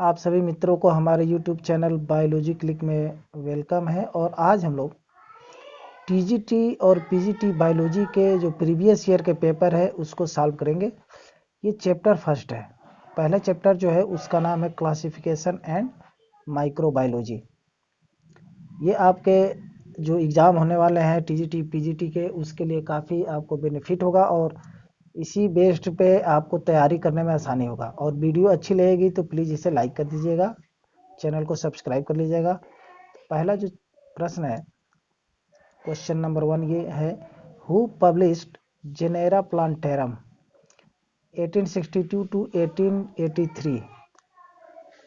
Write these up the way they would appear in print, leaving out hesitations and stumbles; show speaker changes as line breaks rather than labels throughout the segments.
आप सभी मित्रों को हमारे YouTube चैनल बायोलॉजी क्लिक में वेलकम है। और आज हम लोग टीजीटी और पीजीटी बायोलॉजी के जो प्रीवियस ईयर के पेपर है उसको सॉल्व करेंगे। ये चैप्टर फर्स्ट है। पहला चैप्टर जो है उसका नाम है क्लासिफिकेशन एंड माइक्रोबायोलॉजी। ये आपके जो एग्ज़ाम होने वाले हैं टीजीटी पीजीटी के, उसके लिए काफ़ी आपको बेनिफिट होगा और इसी बेस्ड पे आपको तैयारी करने में आसानी होगा। और वीडियो अच्छी लगेगी तो प्लीज़ इसे लाइक कर दीजिएगा, चैनल को सब्सक्राइब कर लीजिएगा। पहला जो प्रश्न है, क्वेश्चन नंबर 1 ये है, who published genera plantarum 1862 to 1883।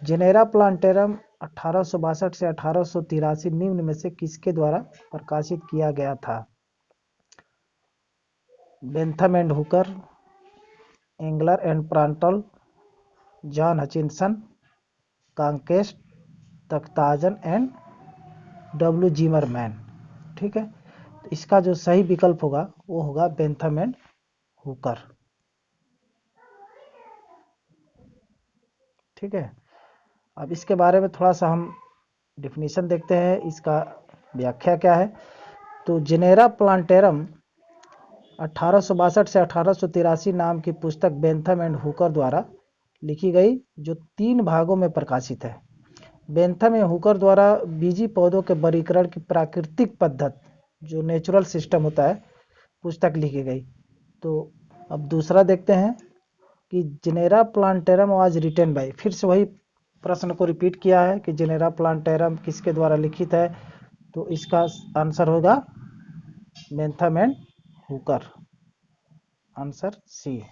Genera plantarum 1862 से 1883 निम्न में से किसके द्वारा प्रकाशित किया गया था? Bentham and Hooker, Engler and Prantl, John Hutchinson, Cronquist, Takhtajan and W Zimmermann. ठीक है, तो इसका जो सही विकल्प होगा वो होगा बेंथम एंड हुकर। ठीक है, अब इसके बारे में थोड़ा सा हम डिफिनीशन देखते हैं, इसका व्याख्या क्या है। तो जेनेरा प्लांटेरम 1862 से 1883 नाम की पुस्तक बेंथम एंड हुकर द्वारा लिखी गई, जो 3 भागों में प्रकाशित है। बेंथम एंड हुकर द्वारा बीजी पौधों के वर्गीकरण की प्राकृतिक पद्धति, जो नेचुरल सिस्टम होता है, पुस्तक लिखी गई। तो अब दूसरा देखते हैं कि genera plantarum was written by, फिर से वही प्रश्न को रिपीट किया है कि जेनेरा प्लांटेरम किसके द्वारा लिखित है। तो इसका आंसर होगा Bentham and Hooker, answer C.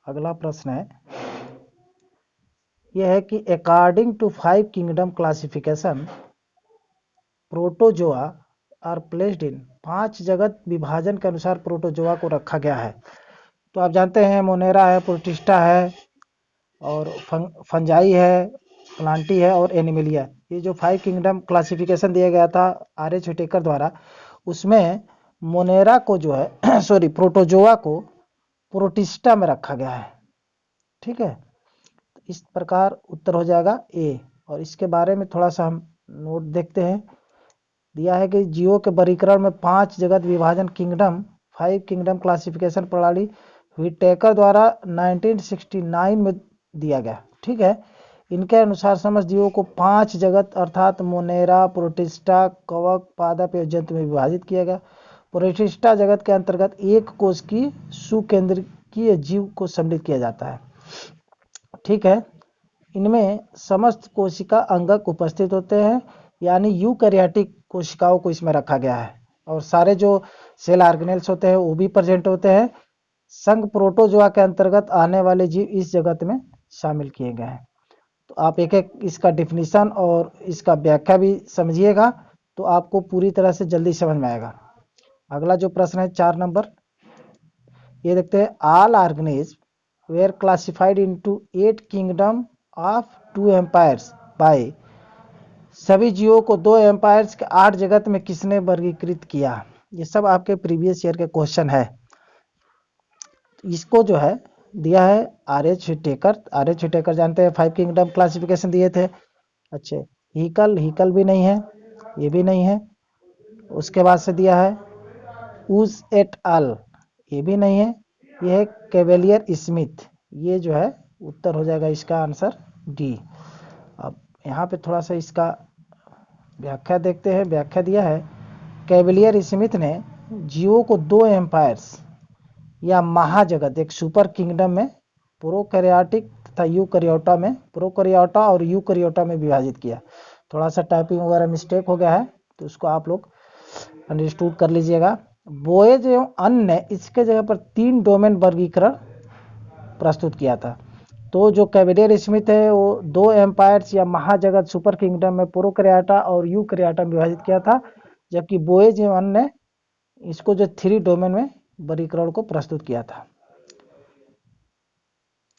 अगला प्रश्न है, यह है कि according to 5 kingdom classification protozoa are placed in. 5 जगत विभाजन के अनुसार प्रोटोजोआ को रखा गया है। तो आप जानते हैं मोनेरा है, प्रोटिस्टा है और फंजाई है, प्लांटी है और एनिमलिया। ये जो 5 किंगडम क्लासिफिकेशन दिया गया था R.H. व्हिटेकर द्वारा, उसमें मोनेरा को जो है सॉरी प्रोटोजोआ को प्रोटिस्टा में रखा गया है। ठीक है, इस प्रकार उत्तर हो जाएगा ए। और इसके बारे में थोड़ा सा हम नोट देखते हैं। दिया है कि जीवों के वर्गीकरण में 5 जगत विभाजन किंगडम 5 किंगडम क्लासिफिकेशन प्रणाली व्हिटेकर द्वारा 1969 में दिया गया। ठीक है, इनके अनुसार समस्त जीवों को 5 जगत अर्थात मोनेरा, प्रोटिस्टा, कवक, पादप एवं जंतु में विभाजित किया गया। प्रोटिस्टा जगत के अंतर्गत एक कोश की सुकेंद्रीय जीव को सम्मिलित किया जाता है। ठीक है, इनमें समस्त कोशिका अंगक उपस्थित होते हैं, यानी यूकैरियोटिक कोशिकाओं को इसमें रखा गया है। और सारे जो सेल ऑर्गेनेल्स होते हैं वो भी प्रेजेंट होते हैं। संघ प्रोटोजोआ के अंतर्गत आने वाले जीव इस जगत में शामिल किए गए हैं। तो आप एक एक इसका डिफिनीशन और इसका व्याख्या भी समझिएगा तो आपको पूरी तरह से जल्दी समझ में आएगा। अगला जो प्रश्न है 4 नंबर, ये देखते हैं। All organisms were classified into 8 kingdom of 2 empires by. सभी जीवों को 2 एम्पायर्स के 8 जगत में किसने वर्गीकृत किया? ये सब आपके प्रीवियस ईयर के क्वेश्चन है। इसको जो है दिया है R.H. व्हिटेकर। R.H. व्हिटेकर जानते हैं 5 किंगडम क्लासिफिकेशन दिए थे। अच्छे, हिकल भी नहीं है, ये भी नहीं है। उसके बाद से दिया है उज एट अल, ये भी नहीं है। ये है कैवेलियर स्मिथ। ये जो है उत्तर हो जाएगा इसका आंसर डी। अब यहाँ पे थोड़ा सा इसका व्याख्या देखते हैं। व्याख्या दिया है, कैवेलियर स्मिथ ने जीवों को 2 एम्पायर्स या महाजगत, एक सुपर किंगडम में प्रोकैरियोटिक तथा यूकैरियोटा में, प्रोकैरियोटा और यूकैरियोटा में विभाजित किया। थोड़ा सा टाइपिंग वगैरह मिस्टेक हो गया है तो उसको आप लोग अंडरस्टूड कर लीजिएगा। बोएज एवं अन्य ने इसके जगह पर 3 डोमेन वर्गीकरण प्रस्तुत किया था। तो जो कैवेलियर स्मिथ है वो 2 एम्पायर्स या महाजगत सुपर किंगडम में प्रोकैरियोटा और यूकैरियोटा में विभाजित किया था, जबकि बोएज एवं अन्य ने इसको जो 3 डोमेन में वर्गीकरण को प्रस्तुत किया था।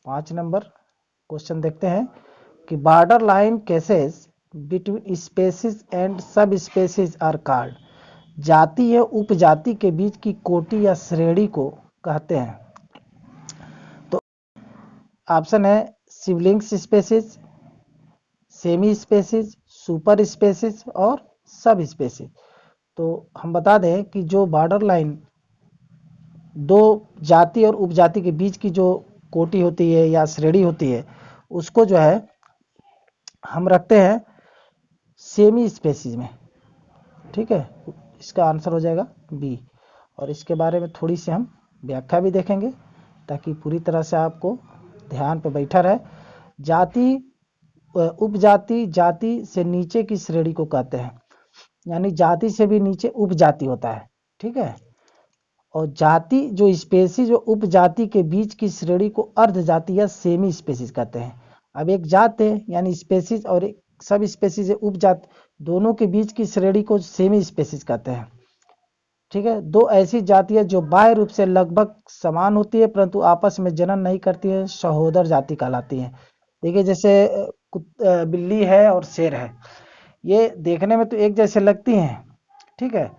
5 नंबर क्वेश्चन देखते हैं कि border line cases between species and सब स्पेसीज आर कॉल्ड। जाति या उपजाति के बीच की कोटि या श्रेणी को कहते हैं। तो ऑप्शन है siblings species, semi species, super species और सब स्पेसीज। तो हम बता दें कि जो बॉर्डर लाइन दो जाति और उपजाति के बीच की जो कोटि होती है या श्रेणी होती है, उसको जो है हम रखते हैं सेमी स्पेसीज में। ठीक है, इसका आंसर हो जाएगा बी। और इसके बारे में थोड़ी सी हम व्याख्या भी देखेंगे ताकि पूरी तरह से आपको ध्यान पे बैठा रहे। जाति उपजाति जाति से नीचे की श्रेणी को कहते हैं, यानी जाति से भी नीचे उपजाति होता है। ठीक है, और जाति जो स्पेसीज जो उपजाति के बीच की श्रेणी को अर्ध जाति या सेमी स्पेसीज कहते हैं। अब एक जात है यानी स्पेसीज और एक सब स्पेसीज उपजाति, दोनों के बीच की श्रेणी को सेमी स्पेसीज कहते हैं। ठीक है, दो ऐसी जातियां जो बाह्य रूप से लगभग समान होती है परंतु आपस में जनन नहीं करती है, सहोदर जाति कहलाती है। देखिए जैसे बिल्ली है और शेर है, ये देखने में तो एक जैसे लगती हैं, ठीक है,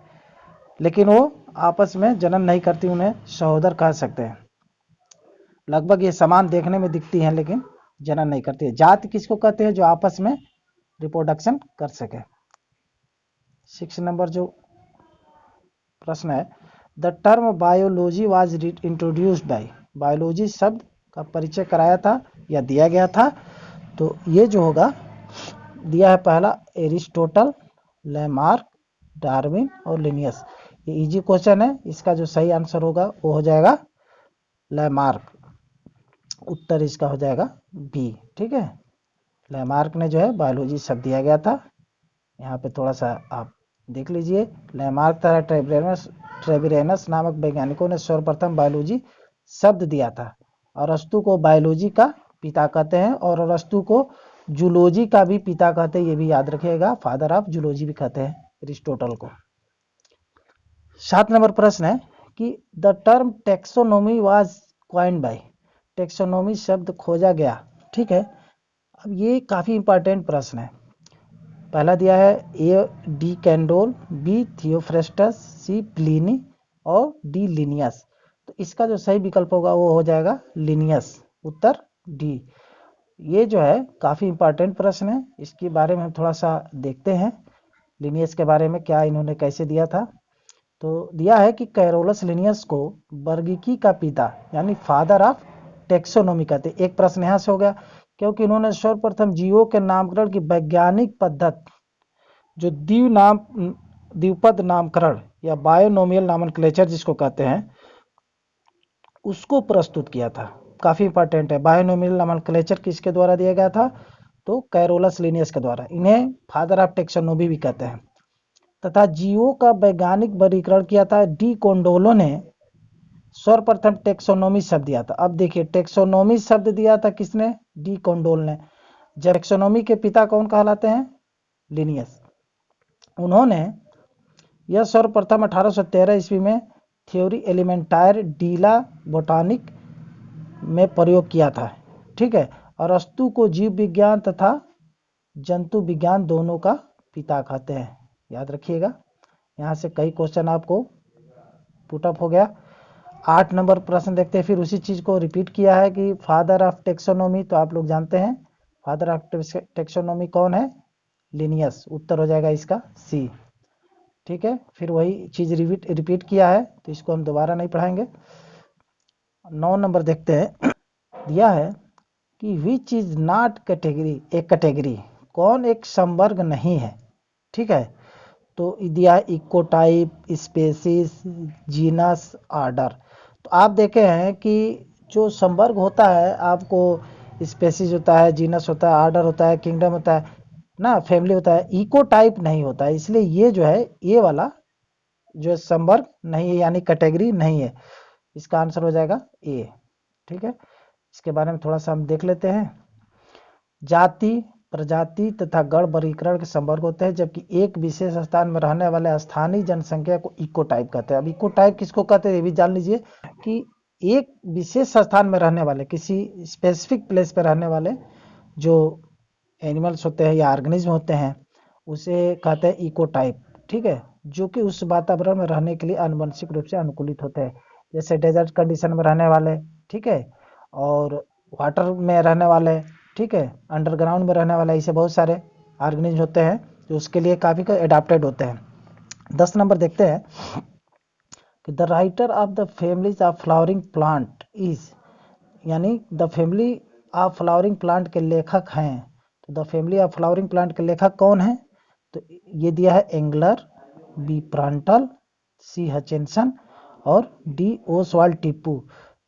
लेकिन वो आपस में जनन नहीं करती, उन्हें सहोदर कह सकते हैं। लगभग ये समान देखने में दिखती हैं लेकिन जनन नहीं करती है। जाति किसको कहते हैं? जो आपस में रिप्रोडक्शन कर सके। 6 नंबर जो प्रश्न है, the term biology was introduced by, biology शब्द का परिचय कराया था या दिया गया था, तो ये जो होगा दिया है पहला एरिस्टोटल, लैमार्क, डार्विन और लिनियस। ये इजी क्वेश्चन है, इसका जो सही आंसर होगा वो हो जाएगा लैमार्क। उत्तर इसका हो जाएगा बी। ठीक है, लैमार्क ने जो है बायोलॉजी शब्द दिया गया था। यहाँ पे थोड़ा सा आप देख लीजिए, लैमार्क तथा ट्रेविरेनस नामक वैज्ञानिकों ने सर्वप्रथम बायोलॉजी शब्द दिया था। अरस्तु को बायोलॉजी का पिता कहते हैं और अरस्तु को जूलॉजी का भी पिता कहते हैं, ये भी याद रखिएगा, फादर ऑफ जूलॉजी भी कहते हैं एरिस्टोटल को। 7 नंबर प्रश्न है कि the term taxonomy was coined bye, taxonomy शब्द खोजा गया। ठीक है, अब ये काफ़ी इंपॉर्टेंट प्रश्न है। पहला दिया है A de Candolle, B Theophrastus, C Pliny और डी लिनियस। तो इसका जो सही विकल्प होगा वो हो जाएगा लिनियस, उत्तर डी। ये जो है काफ़ी इंपॉर्टेंट प्रश्न है, इसके बारे में हम थोड़ा सा देखते हैं लिनियस के बारे में, क्या इन्होंने कैसे दिया था। तो दिया है कि कैरोलस लिनियस को वर्गीकी का पिता यानी फादर ऑफ टेक्सोनोमी कहते। एक प्रश्न यहाँ से हो गया क्योंकि इन्होंने सर्वप्रथम जीवों के नामकरण की वैज्ञानिक पद्धति, जो द्विपद नामकरण या बायोनोमियल नॉमेनक्लेचर जिसको कहते हैं, उसको प्रस्तुत किया था। काफी इंपॉर्टेंट है, बायोनोमियल नॉमेनक्लेचर किसके द्वारा दिया गया था? तो कैरोलस लिनियस के द्वारा। इन्हें फादर ऑफ टेक्सोनोमी भी कहते हैं। तथा जीवों का वैज्ञानिक वर्गीकरण किया था डी कोंडोलो ने, सर्वप्रथम टेक्सोनोमी शब्द दिया था। अब देखिए टेक्सोनोमी शब्द दिया था किसने? डी कोंडोल ने। जब टेक्सोनोमी के पिता कौन कहलाते हैं? लिनियस। उन्होंने यह सर्वप्रथम 1813 ईस्वी में थ्योरी एलिमेंटायर डीला बोटानिक में प्रयोग किया था। ठीक है, और अरस्तु को जीव विज्ञान तथा जंतु विज्ञान दोनों का पिता कहते हैं, याद रखिएगा। यहाँ से कई क्वेश्चन आपको पुटअप हो गया। 8 नंबर प्रश्न देखते हैं, फिर उसी चीज को रिपीट किया है कि फादर ऑफ टेक्सोनोमी, तो आप लोग जानते हैं फादर ऑफ टेक्सोनोमी कौन है? लिनियस। उत्तर हो जाएगा इसका सी। ठीक है, फिर वही चीज रिपीट किया है तो इसको हम दोबारा नहीं पढ़ाएंगे। 9 नंबर देखते हैं, दिया है कि विच इज नॉट कैटेगरी, एक कैटेगरी, कौन एक संवर्ग नहीं है? ठीक है, तो दिया इकोटाइप, स्पेसीज, जीनस, ऑर्डर। तो आप देखे हैं कि जो संवर्ग होता है, आपको स्पेसीज होता है, जीनस होता है, ऑर्डर होता है, किंगडम होता है ना, फैमिली होता है, इकोटाइप नहीं होता है। इसलिए ये जो है ये वाला जो संवर्ग नहीं है यानी कैटेगरी नहीं है, इसका आंसर हो जाएगा ए। ठीक है, इसके बारे में थोड़ा सा हम देख लेते हैं। जाति, प्रजाति तथा गण वर्गीकरण के संवर्ग होते हैं, जबकि एक विशेष स्थान में रहने वाले स्थानीय जनसंख्या को इकोटाइप कहते हैं। अब इकोटाइप किसको कहते हैं ये भी जान लीजिए कि एक विशेष स्थान में रहने वाले, किसी स्पेसिफिक प्लेस पर रहने वाले जो एनिमल्स होते हैं या ऑर्गेनिज्म होते हैं उसे कहते हैं इकोटाइप। ठीक है, जो कि उस वातावरण में रहने के लिए आनुवंशिक रूप से अनुकूलित होते हैं, जैसे डेजर्ट कंडीशन में रहने वाले, ठीक है, और वाटर में रहने वाले, ठीक है, अंडरग्राउंड में रहने वाले, ऐसे बहुत सारे ऑर्गेनिज्म होते हैं जो उसके लिए काफ़ी एडाप्टेड होते हैं। 10 नंबर देखते हैं कि the writer of the families of flowering plant is, यानी the family of flowering plant के लेखक हैं। तो the family of flowering plant के लेखक कौन है? तो ये दिया है Engler, B Prantl, C Hutchinson और डी ओसवाल्ड टिप्पू।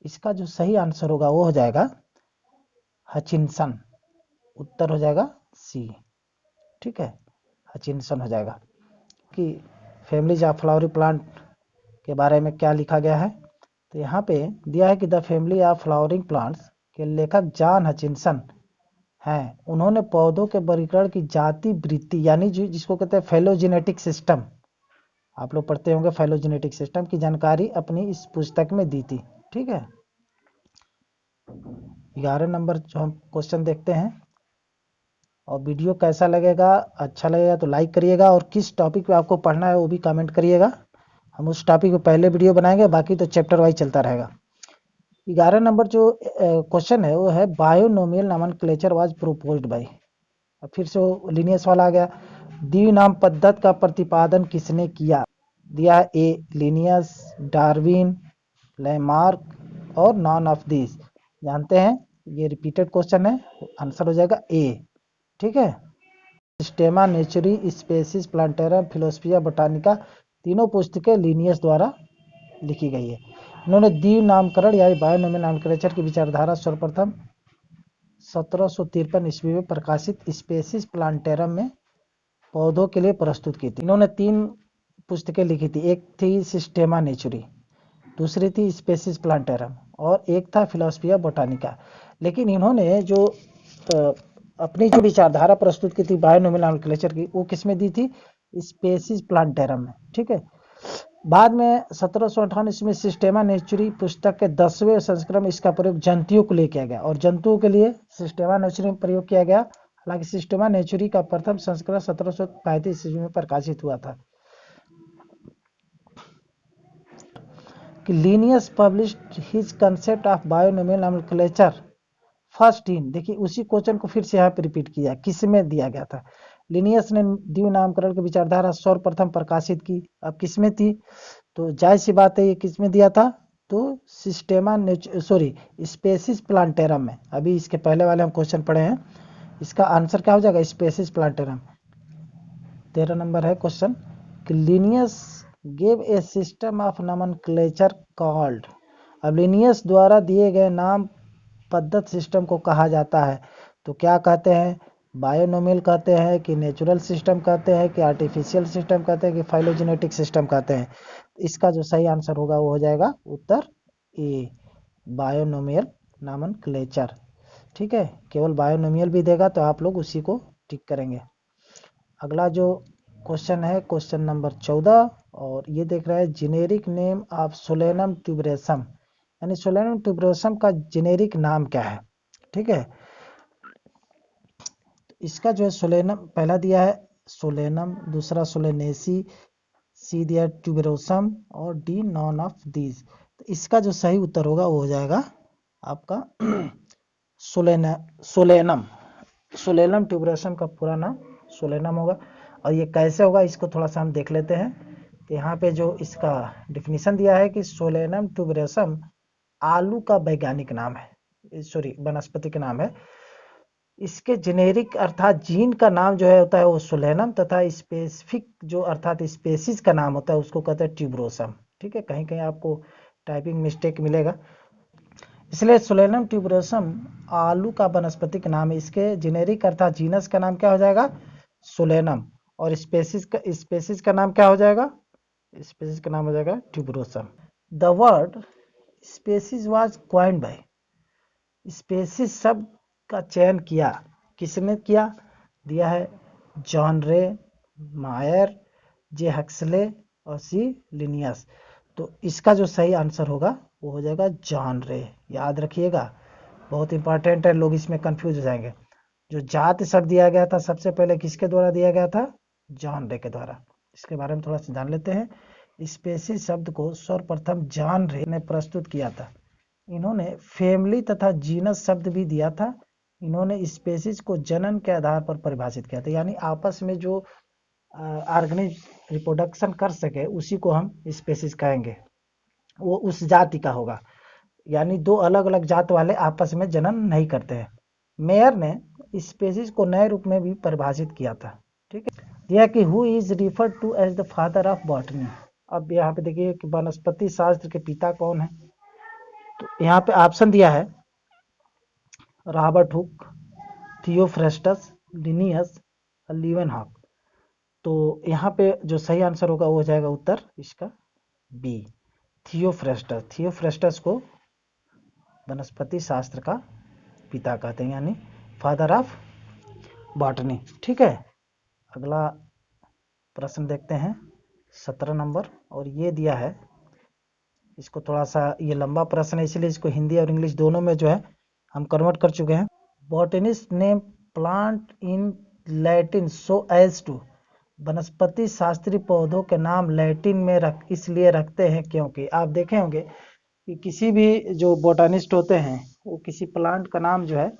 इसका जो सही आंसर होगा वो हो जाएगा हचिनसन, उत्तर हो जाएगा सी, ठीक है, हचिनसन हो जाएगा। कि फैमिलीज ऑफ फ्लावरिंग प्लांट के बारे में क्या लिखा गया है, तो यहाँ पे दिया है कि the family of flowering plants के लेखक जॉन हचिनसन हैं। उन्होंने पौधों के वर्गीकरण की जाति वृत्ति, यानी जिसको कहते हैं फेलोजेनेटिक सिस्टम, आप लोग पढ़ते होंगे फाइलोजेनेटिक सिस्टम की जानकारी अपनी इस पुस्तक में दी थी, ठीक है। 11 नंबर जो हम क्वेश्चन देखते हैं, और वीडियो कैसा लगेगा, अच्छा लगेगा तो लाइक करिएगा, और किस टॉपिक पे आपको पढ़ना है वो भी कमेंट करिएगा। हम उस टॉपिक पे पहले वीडियो बनाएंगे, बाकी तो चैप्टर वाइज चलता रहेगा। 11 नंबर जो क्वेश्चन है वो है binomial nomenclature was proposed by, अब फिर से वो लीनियस वाला आ गया। द्विनाम पद्धति का प्रतिपादन किसने किया? दिया है ए लीनियस, डार्विन, लैमार्क और नॉन ऑफ दिस। जानते हैं ये रिपीटेड क्वेश्चन है, आंसर हो जाएगा ए, ठीक है। सिस्टेमा नेचुरी, स्पेसिस प्लांटेरम, फिलोसफिया बोटानिका, तीनों पुस्तकें लीनियस द्वारा लिखी गई है। उन्होंने द्वीप नामकरण या बायोनोमियल नॉमेनक्लेचर की विचारधारा सर्वप्रथम 1753 ईस्वी में प्रकाशित स्पेसिस प्लांटेरम में पौधों के लिए प्रस्तुत की थी। इन्होंने 3 पुस्तकें लिखी थी, एक थी सिस्टेमा नेचुरी, दूसरी थी स्पेसिस प्लांटेरम और एक था फिलोसफिया बोटानिका। लेकिन इन्होंने जो अपनी जो विचारधारा प्रस्तुत की थी बायोनोमियल नॉमेनक्लेचर की, वो किस में दी थी? स्पेसिस प्लांटेरम में, ठीक है। बाद में 1758 ईस्वी में सिस्टेमा नेचुरी पुस्तक के 10वें संस्करण में इसका प्रयोग जंतुओं को लिए किया गया, और जंतुओं के लिए सिस्टेमा नेचुरी में प्रयोग किया गया। हालांकि सिस्टेमा नेचुरी का प्रथम संस्करण 1735 ईस्वी में प्रकाशित हुआ था। कि Linnaeus published his concept of binomial nomenclature first in, देखिए उसी क्वेश्चन को फिर से यहाँ पे रिपीट किया, किस में दिया गया था? लीनियस ने द्विनामकरण नामकरण की विचारधारा सर्वप्रथम प्रकाशित की। अब किस में थी? तो जाहिर सी बात है ये किस में दिया था? तो सिस्टेमा स्पेसिस प्लांटेरम में। अभी इसके पहले वाले हम क्वेश्चन पढ़े हैं, इसका आंसर क्या हो जाएगा? Species Plantarum. 13 नंबर है क्वेश्चन कि Linnaeus gave a system of nomenclature called, अब लीनियस द्वारा दिए गए नाम पद्धति सिस्टम को कहा जाता है, तो क्या कहते हैं? बायोनोमियल कहते हैं कि नेचुरल सिस्टम कहते हैं कि आर्टिफिशियल सिस्टम कहते हैं कि फाइलोजेनेटिक सिस्टम कहते हैं? इसका जो सही आंसर होगा वो हो जाएगा उत्तर ए, बायोनोमियल नॉमेनक्लेचर, ठीक है। केवल बायोनोमियल भी देगा तो आप लोग उसी को टिक करेंगे। अगला जो क्वेश्चन है क्वेश्चन नंबर 14, और ये देख रहे हैं जेनेरिक नेम ऑफ सोलेनम ट्यूबरेसम, यानी सोलेनम ट्यूबरेसम का जेनेरिक नाम क्या है, ठीक है। इसका जो है सोलेनम पहला दिया है सोलेनम, दूसरा सोलेनेसी, सी दिया है ट्यूबरोसम और डी नॉन ऑफ दीज। तो इसका जो सही उत्तर होगा वो हो जाएगा आपका सोलेनम। सोलेनम ट्यूबरोसम का पूरा नाम सोलेनम होगा। और ये कैसे होगा इसको थोड़ा सा हम देख लेते हैं। तो यहाँ पे जो इसका डिफिनीशन दिया है कि सोलेनम ट्यूबरोसम आलू का वैज्ञानिक नाम है, सॉरी वनस्पति का नाम है। इसके जेनेरिक अर्थात जीन का नाम जो है होता है वो सोलेनम, तथा स्पेसिफिक जो अर्थात स्पेसीज का नाम होता है उसको कहते हैं ट्यूबरोसम, ठीक है। कहीं कहीं आपको टाइपिंग मिस्टेक मिलेगा, इसलिए सोलेनम ट्यूबरोसम आलू का वनस्पतिक नाम है। इसके जेनेरिक अर्थात जीनस का नाम क्या हो जाएगा? सोलेनम। और स्पेसीज का नाम क्या हो जाएगा? स्पेसीज का नाम हो जाएगा tuberosum. The word species was coined bye, species शब्द का चयन किया किसने किया? दिया है जॉन रे, मायर, जे हक्सले और सी लिनियस। तो इसका जो सही आंसर होगा वो हो जाएगा जॉन रे, याद रखिएगा, बहुत इंपॉर्टेंट है, लोग इसमें कंफ्यूज हो जाएंगे। जो जात शब्द दिया गया था सबसे पहले किसके द्वारा दिया गया था? जॉन रे के द्वारा। इसके बारे में थोड़ा सा जान लेते हैं। स्पेसीज शब्द को सर्वप्रथम जॉन रे ने प्रस्तुत किया था, इन्होंने फैमिली तथा जीनस शब्द भी दिया था। इन्होंने स्पेसीज को जनन के आधार पर परिभाषित किया था, यानी आपस में जो ऑर्गेनिज्म रिप्रोडक्शन कर सके उसी को हम स्पेसीज कहेंगे, वो उस जाति का होगा। यानी दो अलग अलग जात वाले आपस में जनन नहीं करते हैं। मेयर ने स्पेसीज को नए रूप में भी परिभाषित किया था। ठीक है, यह कि who is referred to as the father of botany. अब यहाँ पे देखिए कि वनस्पति शास्त्र के पिता कौन है, तो यहाँ पे ऑप्शन दिया है Robert Hooke, Theophrastus, Linnaeus, Leeuwenhoek. तो यहाँ पे जो सही आंसर होगा वो हो जाएगा उत्तर इसका बी, थियोफ्रेस्टस। थियोफ्रेस्टस को वनस्पति शास्त्र का पिता कहते हैं, यानी फादर ऑफ बॉटनी। ठीक है, अगला प्रश्न देखते हैं 17 नंबर, और ये दिया है, इसको थोड़ा सा, ये लंबा प्रश्न है इसलिए इसको हिंदी और इंग्लिश दोनों में जो है हम कन्वर्ट कर चुके हैं। Botanist name plant in Latin so as to. वनस्पति शास्त्री पौधों के नाम लैटिन में इसलिए रखते हैं क्योंकि आप देखे होंगे कि किसी भी जो बोटानिस्ट होते हैं वो किसी प्लांट का नाम जो है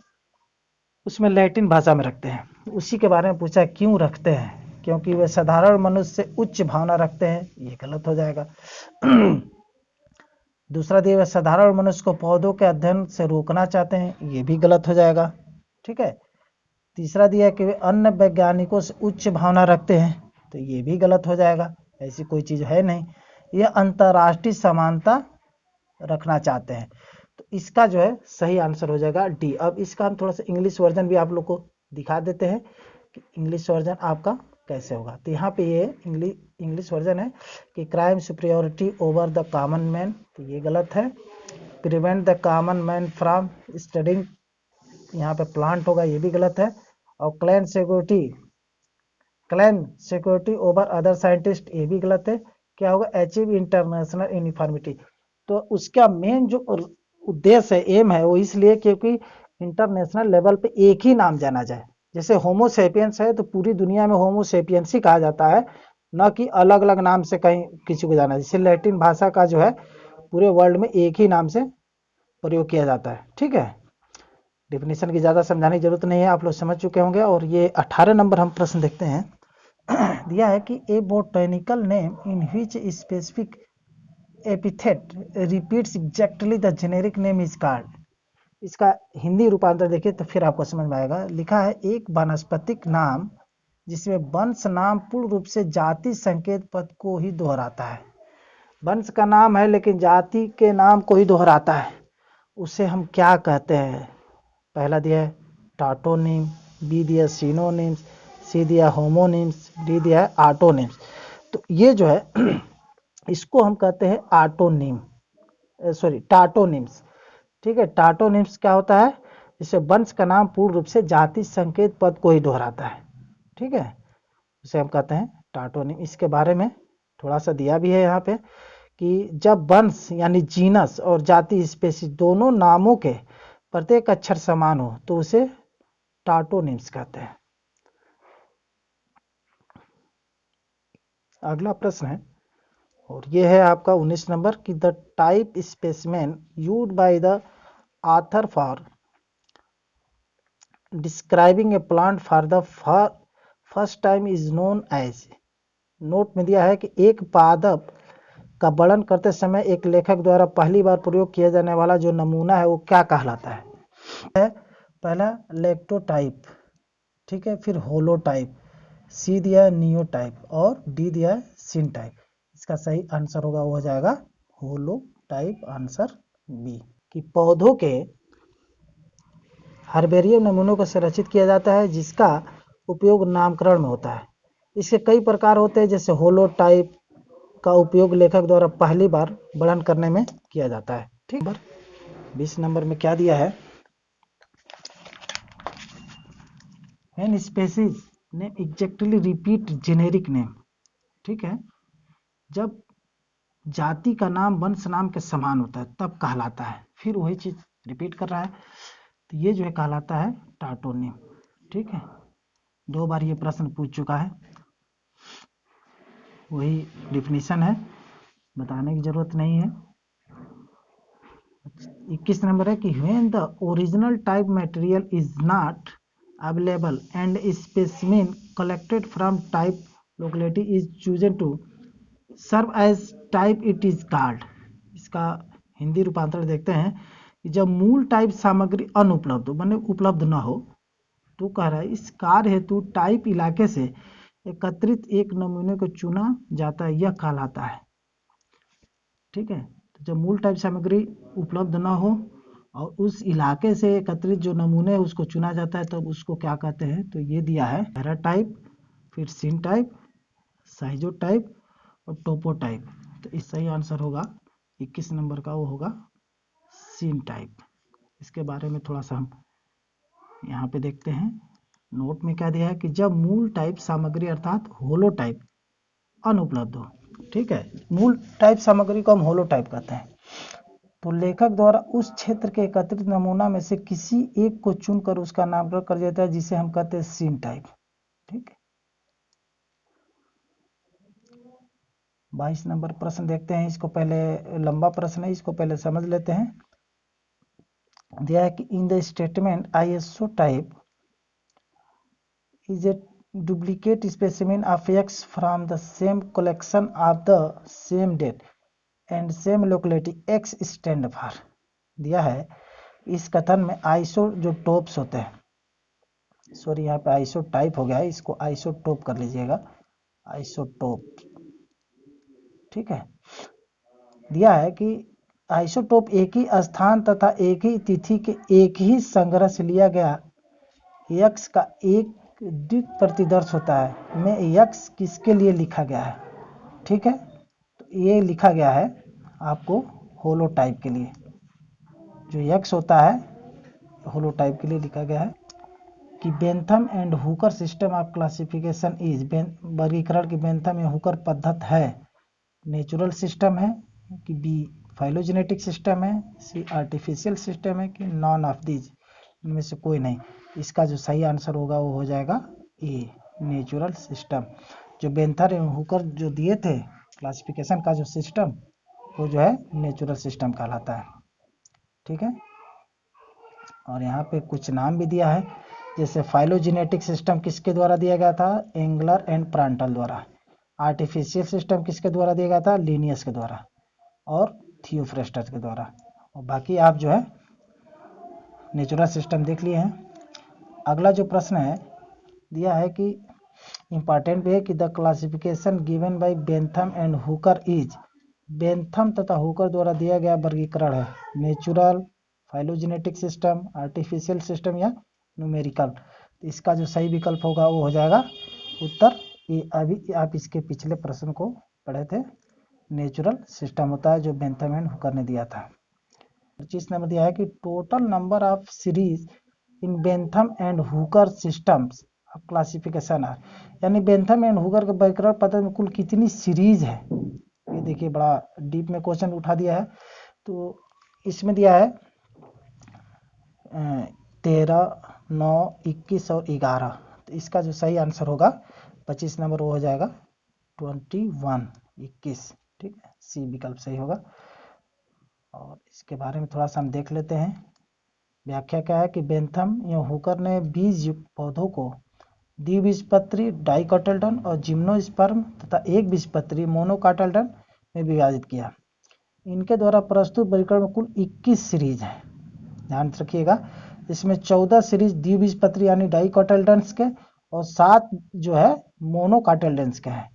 उसमें लैटिन भाषा में रखते हैं। उसी के बारे में पूछा क्यों रखते हैं, क्योंकि वे साधारण मनुष्य से उच्च भावना रखते हैं, ये गलत हो जाएगा। दूसरा दिया, वे साधारण मनुष्य को पौधों के अध्ययन से रोकना चाहते हैं, ये भी गलत हो जाएगा। ठीक है, तीसरा दिया कि वे अन्य वैज्ञानिकों से उच्च भावना रखते हैं, तो ये भी गलत हो जाएगा, ऐसी कोई चीज़ है नहीं। यह अंतर्राष्ट्रीय समानता रखना चाहते हैं, तो इसका जो है सही आंसर हो जाएगा डी। अब इसका हम थोड़ा सा इंग्लिश वर्जन भी आप लोग को दिखा देते हैं कि इंग्लिश वर्जन आपका कैसे होगा। तो यहाँ पे ये इंग्लिश वर्जन है कि crime superiority over the common man, तो ये गलत है। Prevent the common man from studying, यहाँ पे प्लांट होगा, ये भी गलत है। और claim security over other scientist, ये भी गलत है। क्या होगा, अचीव इंटरनेशनल यूनिफॉर्मिटी, तो उसका मेन जो उद्देश्य है, एम है, वो इसलिए क्योंकि इंटरनेशनल लेवल पे एक ही नाम जाना जाए। जैसे होमो सेपियंस है तो पूरी दुनिया में होमो सेपियंस ही कहा जाता है, न कि अलग अलग नाम से कहीं किसी को जाना। जैसे लैटिन भाषा का जो है पूरे वर्ल्ड में एक ही नाम से प्रयोग किया जाता है। ठीक है, डेफिनेशन की ज़्यादा समझाने की जरूरत नहीं है, आप लोग समझ चुके होंगे। और ये 18 नंबर हम प्रश्न देखते हैं। दिया है कि a botanical name in which specific epithet repeats exactly the generic name is called. इसका हिंदी रूपांतर देखिए तो फिर आपको समझ में आएगा। लिखा है एक वानस्पतिक नाम जिसमें वंश नाम पूर्ण रूप से जाति संकेत पद को ही दोहराता है। वंश का नाम है लेकिन जाति के नाम को ही दोहराता है, उसे हम क्या कहते हैं। पहला दिया है टाटोनिम, बी दिया सिनोनिम्स, सी दिया होमोनिम्स, डी दिया है आटोनिम्स। तो ये जो है इसको हम कहते हैं टाटोनिम्स। ठीक है, टाटोनिम्स क्या होता है, जिससे वंश का नाम पूर्ण रूप से जाति संकेत पद को ही दोहराता है। ठीक है, उसे हम कहते हैं टाटोनिम। इसके बारे में थोड़ा सा दिया भी है यहाँ पे कि जब वंश यानी जीनस और जाति स्पेसीज दोनों नामों के प्रत्येक अक्षर समान हो तो उसे टाटोनिम्स कहते हैं। अगला प्रश्न है, और ये है आपका 19 नंबर कि the type specimen used by the author for describing a plant for the first time is known as. Note में दिया है कि एक पादप का वर्णन करते समय एक लेखक द्वारा पहली बार प्रयोग किया जाने वाला जो नमूना है वो क्या कहलाता है। पहला लेक्टोटाइप, ठीक है, फिर होलोटाइप, सी दिया है नियोटाइप और डी दिया है सिनटाइप। इसका सही आंसर होगा वो हो जाएगा होलोटाइप, आंसर बी। कि पौधों के हर्बेरियम नमूनों को संरक्षित किया जाता है जिसका उपयोग नामकरण में होता है। इसके कई प्रकार होते हैं, जैसे होलोटाइप का उपयोग लेखक द्वारा पहली बार वर्णन करने में किया जाता है। ठीक है, 20 नंबर में क्या दिया है, an species name exactly repeat generic name. ठीक है, जब जाति का नाम वंश नाम के समान होता है तब कहलाता है। फिर वही चीज रिपीट कर रहा है, तो ये जो है कहलाता है टाटोनिम। ठीक है, 2 बार ये प्रश्न पूछ चुका है, वही डिफिनीशन है, बताने की जरूरत नहीं है। 21 नंबर है कि when the original type material is not available and specimen collected from type locality is chosen to serve as type it is called. इसका हिंदी रूपांतरण देखते हैं कि जब मूल टाइप सामग्री अनुपलब्ध हो, माने उपलब्ध ना हो, तो कह रहा है इस कार्य हेतु टाइप इलाके से एकत्रित एक नमूने को चुना जाता है, यह कहलाता है। ठीक है, तो जब मूल टाइप सामग्री उपलब्ध ना हो और उस इलाके से एकत्रित जो नमूने है उसको चुना जाता है, तब उसको क्या कहते हैं। तो ये दिया है पैरा टाइप, फिर सीन टाइप, साइजो टाइप और टोपो टाइप। तो इस सही आंसर होगा 21 नंबर का, वो होगा सीन टाइप। इसके बारे में थोड़ा सा हम यहाँ पे देखते हैं। नोट में क्या दिया है कि जब मूल टाइप सामग्री अर्थात होलो टाइप अनुपलब्ध हो, ठीक है, मूल टाइप सामग्री को हम होलो टाइप कहते हैं, तो लेखक द्वारा उस क्षेत्र के एकत्रित नमूना में से किसी एक को चुनकर उसका नामकरण कर देता है, जिसे हम कहते हैं सीन टाइप। ठीक है, 22 नंबर प्रश्न देखते हैं। इसको पहले, लंबा प्रश्न है, इसको पहले समझ लेते हैं। दिया है कि in the statement ISO type is a duplicate specimen of X from the same collection of the same date and same locality X stand for। दिया है इस कथन में आइसो जो टोप्स होते हैं, सॉरी यहाँ पे आइसो टाइप हो गया है, इसको आइसोटोप कर लीजिएगा, आइसोटोप। ठीक है, दिया है कि आइसोटोप एक ही स्थान तथा एक ही तिथि के एक ही संग्रह से लिया गया यक्स का एक द्वित प्रतिदर्श होता है में यक्स किसके लिए लिखा गया है। ठीक है, तो ये लिखा गया है आपको होलो टाइप के लिए, जो यक्स होता है होलो टाइप के लिए लिखा गया है कि Bentham and Hooker system of classification is, वर्गीकरण की बेंथम या हुकर पद्धत है, नेचुरल सिस्टम है कि बी फाइलोजेनेटिक सिस्टम है, सी आर्टिफिशियल सिस्टम है कि नॉन ऑफ दीज, इनमें से कोई नहीं। इसका जो सही आंसर होगा वो हो जाएगा ए, नेचुरल सिस्टम। जो बेंथर एवं हुकर जो दिए थे क्लासिफिकेशन का जो सिस्टम, वो जो है नेचुरल सिस्टम कहलाता है। ठीक है, और यहाँ पे कुछ नाम भी दिया है, जैसे फाइलोजेनेटिक सिस्टम किसके द्वारा दिया गया था, एंगलर एंड प्रांटल द्वारा। आर्टिफिशियल सिस्टम किसके द्वारा दिया गया था, लिनियस के द्वारा और थियोफ्रेस्टर के द्वारा। और बाकी आप जो है नेचुरल सिस्टम देख लिए हैं। अगला जो प्रश्न है दिया है कि इंपॉर्टेंट भी है कि the classification given by Bentham and Hooker is, Bentham तथा हुकर द्वारा दिया गया वर्गीकरण है natural, phylogenetic system, artificial system या न्यूमेरिकल। तो इसका जो सही विकल्प होगा वो हो जाएगा उत्तर ए। अभी आप इसके पिछले प्रश्न को पढ़े थे, नेचुरल सिस्टम होता है जो बेंथम एंड हुकर ने दिया था। 25 नंबर दिया है कि total number of series in Bentham and Hooker systems of classification are, यानी बेंथम एंड हुकर के वर्गीकरण पद्धति में कुल कितनी सीरीज है। ये देखिए बड़ा डीप में क्वेश्चन उठा दिया है। तो इसमें दिया है 13, 9, 21 और 11। तो इसका जो सही आंसर होगा 25 नंबर वो हो जाएगा 21, 21। ठीक है, सी विकल्प सही होगा। और इसके बारे में थोड़ा सा हम देख लेते हैं। व्याख्या क्या है कि बेंथम या हुकर ने बीज युक्त पौधों को द्विबीजपत्री डाइकोटिल्डन और जिम्नोस्पर्म तथा एक बीजपत्री मोनोकोटिल्डन में विभाजित किया। इनके द्वारा प्रस्तुत वर्गीकरण में कुल 21 सीरीज हैं, ध्यान रखिएगा। इसमें 14 सीरीज द्विबीजपत्री यानी डाइकोटिल्डन्स के और 7 जो है मोनोकोटिल्डन्स के हैं,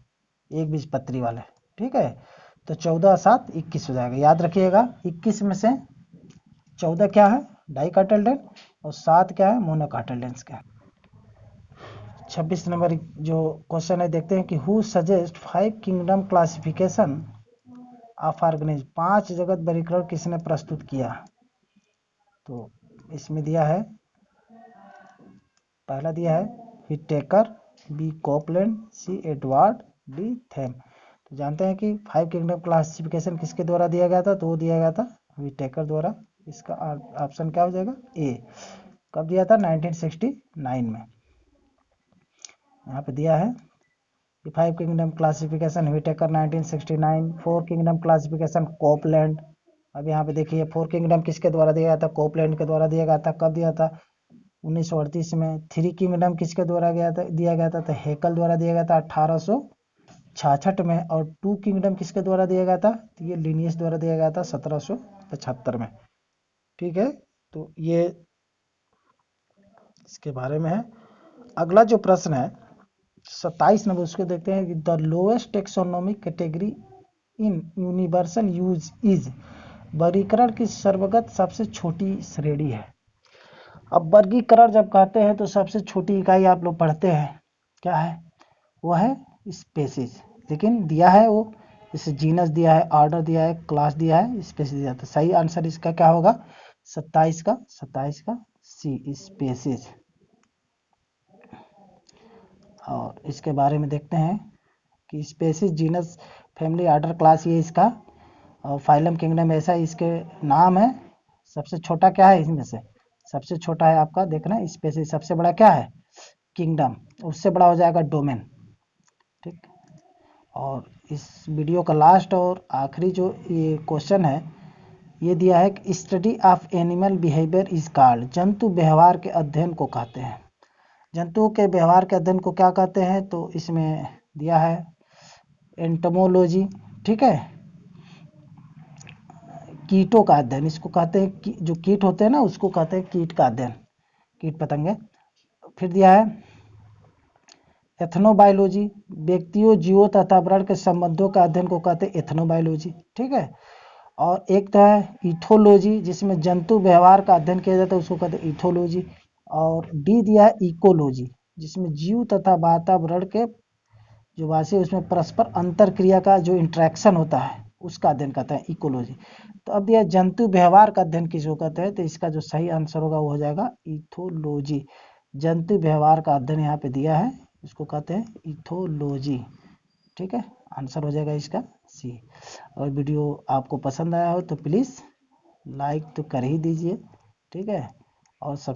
एक बीजपत्री वाले। ठीक है, तो 14 7 21 हो जाएगा। याद रखिएगा 21 में से 14 क्या है डाइकोटिल्डन और 7 क्या है मोनोकोटिल्डन्स के। 26 नंबर जो क्वेश्चन है देखते हैं कि who suggest 5 kingdom classification of organism, 5 जगत वर्गीकरण किसने प्रस्तुत किया। तो इसमें दिया है, पहला दिया है Whittaker, B Copeland, C Edward, D थेम। तो जानते हैं कि 5 किंगडम क्लासिफिकेशन किसके द्वारा दिया गया था, तो वो दिया गया था व्हिटेकर द्वारा। इसका ऑप्शन क्या हो जाएगा ए। कब दिया था 1969 में। यहाँ पे दिया है 5 kingdom classification Whittaker 1969, 4 kingdom classification Copeland अब यहाँ पे देखिए 4 किंगडम किसके द्वारा दिया गया था, कोपलैंड के द्वारा दिया गया था। कब दिया था, 1938 में। 3 किंगडम किसके द्वारा दिया गया था, तो हेकल द्वारा दिया गया था 1866 में। और 2 किंगडम किसके द्वारा दिया गया था, तो ये लिनियस द्वारा दिया गया था 1775 में। ठीक है, तो ये इसके बारे में है। अगला जो प्रश्न है 27 नंबर, उसको देखते हैं कि the lowest taxonomic category in universal use is, वर्गीकरण की सर्वगत सबसे छोटी श्रेणी है। अब वर्गीकरण जब कहते हैं तो सबसे छोटी इकाई आप लोग पढ़ते हैं क्या है, वो है स्पेसीज। लेकिन दिया है वो, जैसे जीनस दिया है, ऑर्डर दिया है, क्लास दिया है, स्पेसीज दिया है। तो सही आंसर इसका क्या होगा, 27 का सी, स्पेसीज। और इसके बारे में देखते हैं कि species, genus, family, order, class, ये इसका, और फाइलम, किंगडम, ऐसा इसके नाम है। सबसे छोटा क्या है इसमें से, सबसे छोटा है आपका देखना स्पेसीज। सबसे बड़ा क्या है, किंगडम। उससे बड़ा हो जाएगा डोमेन। ठीक, और इस वीडियो का लास्ट और आखिरी जो ये क्वेश्चन है, ये दिया है कि study of animal behaviour is called, जंतु व्यवहार के अध्ययन को कहते हैं। जंतुओं के व्यवहार के अध्ययन को क्या कहते हैं, तो इसमें दिया है एंटोमोलॉजी। ठीक है, कीटों का अध्ययन इसको कहते हैं, जो कीट होते हैं ना उसको कहते हैं कीट का अध्ययन, कीट पतंगे। फिर दिया है एथनोबायोलॉजी, व्यक्तियों, जीवों तथा वर्ण के संबंधों का अध्ययन को कहते हैं एथनोबायोलॉजी। ठीक है, और एक तो है इथोलॉजी, जिसमें जंतु व्यवहार का अध्ययन किया जाता है, उसको कहते हैं इथोलॉजी। और डी दिया है इकोलॉजी, जिसमें जीव तथा वातावरण के जो वासी उसमें परस्पर अंतर क्रिया का जो इंट्रैक्शन होता है उसका अध्ययन करता है इकोलॉजी। तो अब यह जंतु व्यवहार का अध्ययन किसको कहते हैं, तो इसका जो सही आंसर होगा वो हो जाएगा इथोलॉजी। जंतु व्यवहार का अध्ययन यहाँ पे दिया है, इसको कहते हैं इथोलॉजी। ठीक है, आंसर हो जाएगा इसका सी। और वीडियो आपको पसंद आया हो तो प्लीज़ लाइक तो कर ही दीजिए। ठीक है, और सब